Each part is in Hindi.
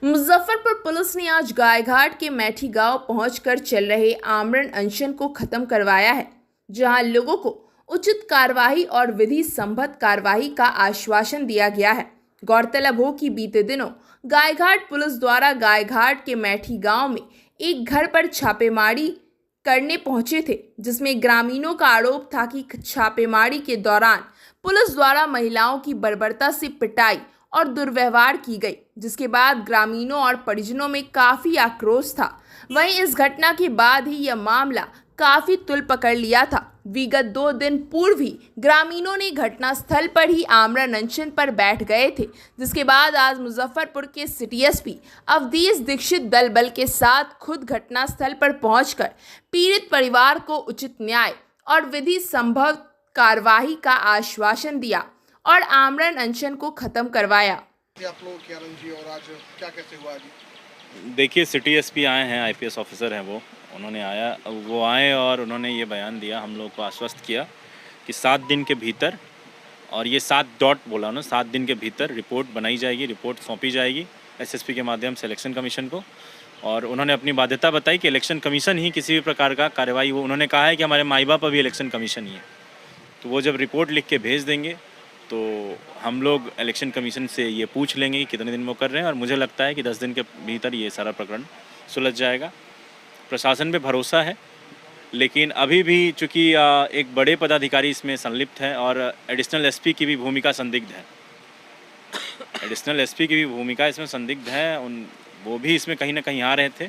मुजफ्फरपुर पुलिस ने आज गायघाट के मैठी गांव पहुंचकर चल रहे आमरण अनशन को खत्म करवाया है, जहां लोगों को उचित कार्रवाई और विधि संबद्ध कार्रवाई का आश्वासन दिया गया है। गौरतलब हो कि बीते दिनों गायघाट पुलिस द्वारा गायघाट के मैठी गांव में एक घर पर छापेमारी करने पहुंचे थे, जिसमें ग्रामीणों का आरोप था कि छापेमारी के दौरान पुलिस द्वारा महिलाओं की बर्बरता से पिटाई और दुर्व्यवहार की गई, जिसके बाद ग्रामीणों और परिजनों में काफी आक्रोश था। वहीं इस घटना के बाद ही यह मामला काफी तुल पकड़ लिया था। विगत 2 दिन पूर्व ही ग्रामीणों ने घटनास्थल पर ही आमरण अनशन पर बैठ गए थे, जिसके बाद आज मुजफ्फरपुर के सिटी एसपी अवधेश दीक्षित दल बल के साथ खुद घटनास्थल पर पहुंचकर पीड़ित परिवार को उचित न्याय और विधि संबद्ध कार्रवाई का आश्वासन दिया और आमरण अनशन को खत्म करवाया। आप लोग क्या रंजी और आज क्या कैसे हुआ जी? देखिए, सिटी एसपी आए हैं, आईपीएस ऑफिसर हैं वो आए और उन्होंने ये बयान दिया, हम लोग को आश्वस्त किया कि 7 दिन के भीतर, और ये 7 डॉट बोला उन्होंने, 7 दिन के भीतर रिपोर्ट बनाई जाएगी, रिपोर्ट सौंपी जाएगी एसएसपी के माध्यम से इलेक्शन कमीशन को। और उन्होंने अपनी बाध्यता बताई कि इलेक्शन कमीशन ही किसी भी प्रकार का कार्रवाई, वो उन्होंने कहा है कि हमारे माई बाप अभी इलेक्शन कमीशन ही है, तो वो जब रिपोर्ट लिख के भेज देंगे तो हम लोग इलेक्शन कमीशन से ये पूछ लेंगे कि कितने दिन में वो कर रहे हैं, और मुझे लगता है कि 10 दिन के भीतर ये सारा प्रकरण सुलझ जाएगा। प्रशासन पे भरोसा है, लेकिन अभी भी चूँकि एक बड़े पदाधिकारी इसमें संलिप्त है और एडिशनल एसपी की भी भूमिका संदिग्ध है, एडिशनल एसपी की भी भूमिका इसमें संदिग्ध है, वो भी इसमें कहीं ना कहीं आ रहे थे,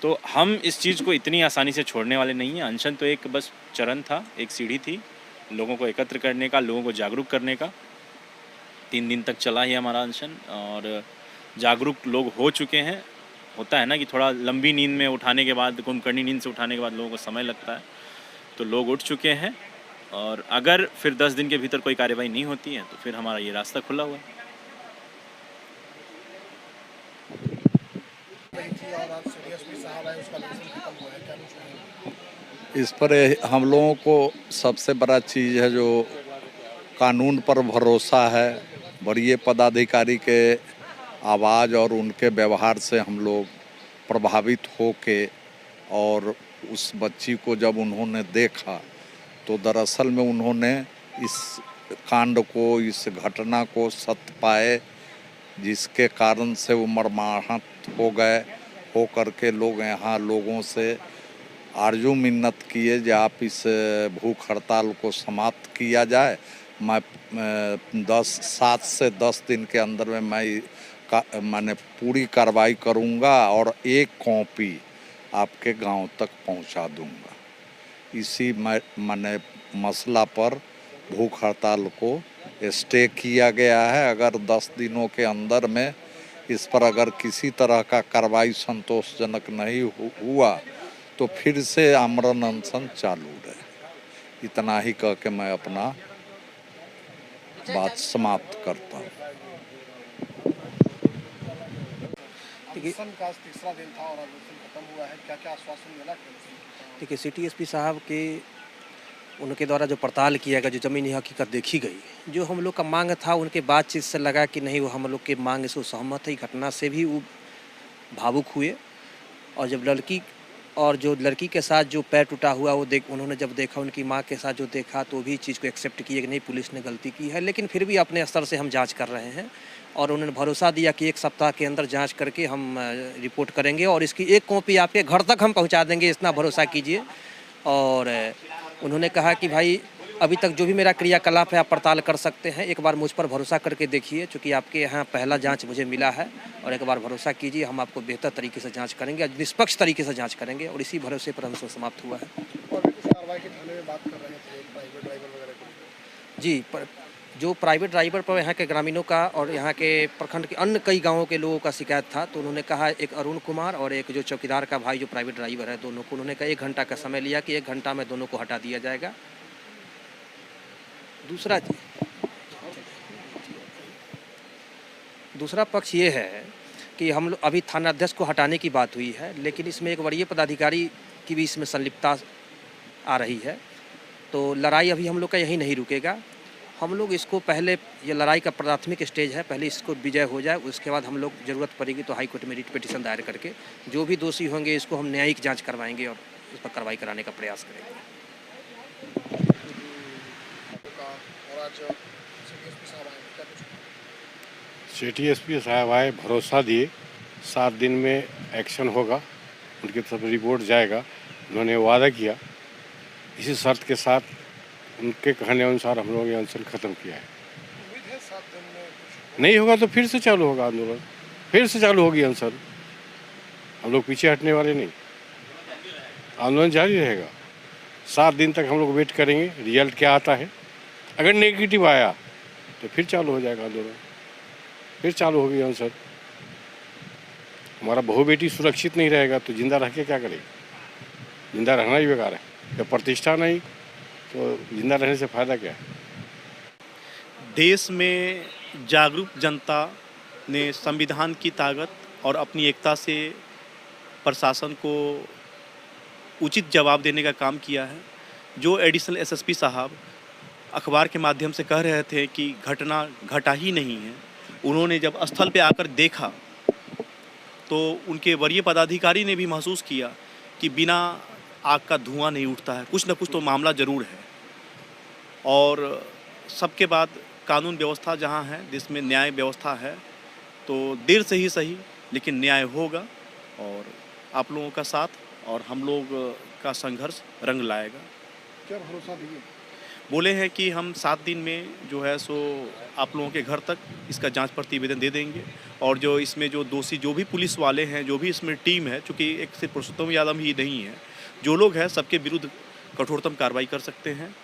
तो हम इस चीज़ को इतनी आसानी से छोड़ने वाले नहीं हैं। अनशन तो एक बस चरण था, एक सीढ़ी थी लोगों को एकत्र करने का, लोगों को जागरूक करने का। 3 दिन तक चला ही हमारा अनशन और जागरूक लोग हो चुके हैं। होता है ना कि थोड़ा लंबी नींद में उठाने के बाद, कुंभकर्णी नींद से उठाने के बाद लोगों को समय लगता है, तो लोग उठ चुके हैं। और अगर फिर 10 दिन के भीतर कोई कार्रवाई नहीं होती है तो फिर हमारा ये रास्ता खुला हुआ है। इस पर हम लोगों को सबसे बड़ा चीज़ है जो कानून पर भरोसा है। वरीय पदाधिकारी के आवाज़ और उनके व्यवहार से हम लोग प्रभावित होके, और उस बच्ची को जब उन्होंने देखा तो दरअसल में उन्होंने इस कांड को, इस घटना को सत्य पाए, जिसके कारण से वो मर्माहत हो गए। हो करके लोग यहाँ लोगों से आरजू मिन्नत किए कि आप इस भूख हड़ताल को समाप्त किया जाए। मैं 7 से 10 दिन के अंदर में मैंने पूरी कार्रवाई करूंगा और एक कॉपी आपके गांव तक पहुंचा दूंगा। इसी मैंने मसला पर भूख हड़ताल को स्टे किया गया है। अगर 10 दिनों के अंदर में इस पर अगर किसी तरह का कार्रवाई संतोषजनक नहीं हुआ तो फिर से आमरण अनशन चालू रहे। इतना ही कह के मैं अपना बात समाप्त करता हूँ। अनशन का तीसरा दिन था और अनशन खत्म हुआ है, क्या-क्या आश्वासन मिला? देखिए, सिटी एसपी साहब के उनके द्वारा जो पड़ताल किया गया, जो ज़मीनी हकीकत देखी गई, जो हम लोग का मांग था, उनके बातचीत से लगा कि नहीं, वो हम लोग के मांग से सहमत है। घटना से भी वो भावुक हुए, और जब लड़की के साथ जो पैर टूटा हुआ वो उन्होंने जब देखा, उनकी माँ के साथ जो देखा, तो भी चीज़ को एक्सेप्ट किए कि नहीं, पुलिस ने गलती की है। लेकिन फिर भी अपने स्तर से हम जांच कर रहे हैं, और उन्होंने भरोसा दिया कि 1 सप्ताह के अंदर जांच करके हम रिपोर्ट करेंगे और इसकी एक कॉपी आपके घर तक हम पहुंचा देंगे, इतना भरोसा कीजिए। और उन्होंने कहा कि भाई, अभी तक जो भी मेरा क्रियाकलाप है आप पड़ताल कर सकते हैं, एक बार मुझ पर भरोसा करके देखिए, क्योंकि आपके यहाँ पहला जांच मुझे मिला है, और एक बार भरोसा कीजिए, हम आपको बेहतर तरीके से जांच करेंगे, निष्पक्ष तरीके से जांच करेंगे। और इसी भरोसे पर हमसे समाप्त हुआ है। और कुछ कार्रवाई की थाने में बात कर रहे थे प्राइवेट ड्राइवर वगैरह को? जी, जो प्राइवेट ड्राइवर पर यहाँ के ग्रामीणों का और यहाँ के प्रखंड के अन्य कई गाँवों के लोगों का शिकायत था, तो उन्होंने कहा, एक अरुण कुमार और एक जो चौकीदार का भाई जो प्राइवेट ड्राइवर है, दोनों को उन्होंने कहा 1 घंटा का समय लिया कि 1 घंटा में दोनों को हटा दिया जाएगा। दूसरा पक्ष ये है कि हम लोग अभी थानाध्यक्ष को हटाने की बात हुई है, लेकिन इसमें एक वरीय पदाधिकारी की भी इसमें संलिप्तता आ रही है, तो लड़ाई अभी हम लोग का यहीं नहीं रुकेगा। हम लोग इसको पहले, ये लड़ाई का प्राथमिक स्टेज है, पहले इसको विजय हो जाए, उसके बाद हम लोग ज़रूरत पड़ेगी तो हाई कोर्ट में रिट पिटीशन दायर करके जो भी दोषी होंगे इसको हम न्यायिक जांच करवाएंगे और इस पर कार्रवाई कराने का प्रयास करेंगे। और आज CTSP साहब आए, क्या कुछ CTSP साहब आए, भरोसा दिए 7 दिन में एक्शन होगा, उनकी तरफ रिपोर्ट जाएगा। उन्होंने वादा किया, इसी शर्त के साथ उनके कहने अनुसार हम लोग ये अनशन ख़त्म किया है। उम्मीद है 7 दिन में कुछ नहीं होगा तो फिर से चालू होगा आंदोलन, फिर से चालू होगी अनशन। हम लोग पीछे हटने वाले नहीं, आंदोलन जारी रहेगा। 7 दिन तक हम लोग वेट करेंगे रिजल्ट क्या आता है। अगर नेगेटिव आया तो फिर चालू हो जाएगा आंदोलन, फिर चालू होगी अनशन। हमारा बहू बेटी सुरक्षित नहीं रहेगा तो जिंदा रह के क्या करेगी? जिंदा रहना ही बेकार है। जब प्रतिष्ठा नहीं तो जिंदा रहने से फ़ायदा क्या है? देश में जागरूक जनता ने संविधान की ताकत और अपनी एकता से प्रशासन को उचित जवाब देने का काम किया है। जो एडिशनल एसएसपी साहब अखबार के माध्यम से कह रहे थे कि घटना घटा ही नहीं है, उन्होंने जब स्थल पे आकर देखा तो उनके वरीय पदाधिकारी ने भी महसूस किया कि बिना आग का धुआं नहीं उठता है, कुछ न कुछ तो मामला ज़रूर है। और सबके बाद कानून व्यवस्था जहाँ है, जिसमें न्याय व्यवस्था है, तो देर से ही सही लेकिन न्याय होगा और आप लोगों का साथ और हम लोग का संघर्ष रंग लाएगा। क्या भरोसा दिए? बोले हैं कि हम 7 दिन में जो है सो आप लोगों के घर तक इसका जांच प्रतिवेदन दे देंगे और जो इसमें जो दोषी जो भी पुलिस वाले हैं, जो भी इसमें टीम है, चूँकि एक सिर्फ पुरुषोत्तम यादव ही नहीं है, जो लोग हैं सबके विरुद्ध कठोरतम कार्रवाई कर सकते हैं।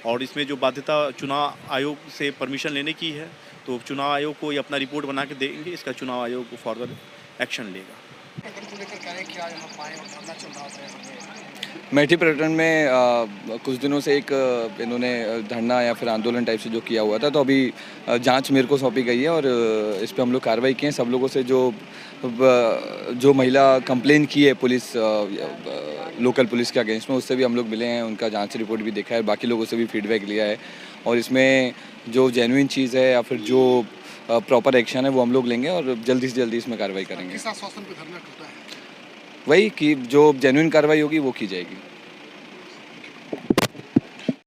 और इसमें जो बाध्यता चुनाव आयोग से परमिशन लेने की है, तो चुनाव आयोग को ये अपना रिपोर्ट बना के देंगे, इसका चुनाव आयोग फर्दर एक्शन लेगा। को लेकर क्या है, क्या यहाँ पाए और धरना चल रहा था? मैठी पर्यटन में कुछ दिनों से एक इन्होंने धरना या फिर आंदोलन टाइप से जो किया हुआ था, तो अभी जांच मेरे को सौंपी गई है और इस पे हम लोग कार्रवाई की है। सब लोगों से जो महिला कंप्लेन की है पुलिस, लोकल पुलिस के अगेंस्ट में, उससे भी हम लोग मिले हैं, उनका जांच रिपोर्ट भी देखा है, बाकी लोगों से भी फीडबैक लिया है और इसमें जो जेन्युइन चीज़ है या फिर जो प्रॉपर एक्शन है वो हम लोग लेंगे और जल्दी से जल्दी इसमें कार्रवाई करेंगे। किस आश्वासन पे धरना टूटा है? वही कि जो जेन्युइन कार्रवाई होगी वो की जाएगी।